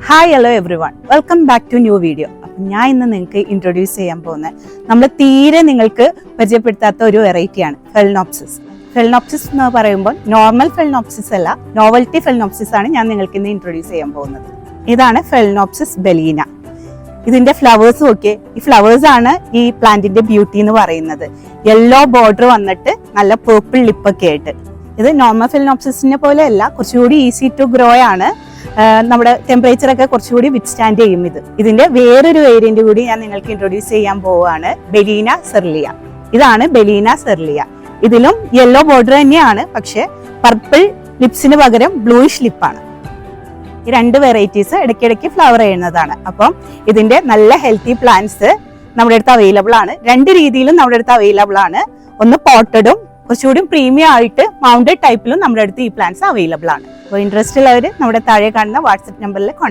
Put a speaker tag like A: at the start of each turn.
A: Hi hello everyone, welcome back to new video. അപ്പം ഞാൻ ഇന്ന് നിങ്ങൾക്ക് ഇൻട്രൊഡ്യൂസ് ചെയ്യാൻ പോകുന്നത് നമ്മൾ തീരെ നിങ്ങൾക്ക് പരിചയപ്പെടുത്താത്ത ഒരു വെറൈറ്റിയാണ് ഫെലനോപ്സിസ്. ഫെലനോപ്സിസ് എന്ന് പറയുമ്പോൾ നോർമൽ ഫെലനോപ്സിസ് അല്ല, നോവൽറ്റി ഫെലനോപ്സിസ് ആണ് ഞാൻ നിങ്ങൾക്ക് ഇന്ന് ഇൻട്രൊഡ്യൂസ് ചെയ്യാൻ പോകുന്നത്. ഇതാണ് ഫെലനോപ്സിസ് ബെലീന. ഇതിന്റെ ഫ്ലവേഴ്സ് ഒക്കെ, ഈ ഫ്ലവേഴ്സ് ആണ് ഈ പ്ലാന്റിന്റെ ബ്യൂട്ടി എന്ന് പറയുന്നത്. യെല്ലോ ബോർഡർ വന്നിട്ട് നല്ല പേർപ്പിൾ ലിപ്പൊക്കെ ആയിട്ട്. ഇത് നോർമൽ ഫെലനോപ്സിസിനെ പോലെ അല്ല, കുറച്ചുകൂടി ഈസി ടു ഗ്രോ ആണ്. നമ്മുടെ ടെമ്പറേച്ചർ ഒക്കെ കുറച്ചുകൂടി വിത്ത്സ്റ്റാൻഡ് ചെയ്യും. ഇതിന്റെ വേറൊരു വേരിയന്റ് കൂടി ഞാൻ നിങ്ങൾക്ക് ഇൻട്രൊഡ്യൂസ് ചെയ്യാൻ പോവുകയാണ്, ബെലീന സെർലിയ. ഇതാണ് ബെലീന സെർലിയ. ഇതിലും യെല്ലോ ബോർഡർ തന്നെയാണ്, പക്ഷെ പർപ്പിൾ ലിപ്സിന് പകരം ബ്ലൂയിഷ് ലിപ്പാണ്. ഈ രണ്ട് വെറൈറ്റീസ് ഇടയ്ക്കിടയ്ക്ക് ഫ്ലവർ ചെയ്യുന്നതാണ്. അപ്പം ഇതിന്റെ നല്ല ഹെൽത്തി പ്ലാന്റ്സ് നമ്മുടെ അടുത്ത് അവൈലബിൾ ആണ്. രണ്ട് രീതിയിലും നമ്മുടെ അടുത്ത് അവൈലബിൾ ആണ്. ഒന്ന് പോട്ടഡും കുറച്ചുകൂടി പ്രീമിയം ആയിട്ട് മൗണ്ടഡ് ടൈപ്പിലും നമ്മുടെ അടുത്ത് ഈ പ്ലാന്റ്സ് അവൈലബിൾ ആണ്. അപ്പോൾ ഇൻട്രസ്റ്റ് ഉള്ളവർ നമ്മുടെ താഴെ കാണുന്ന വാട്സ്ആപ്പ് നമ്പറിൽ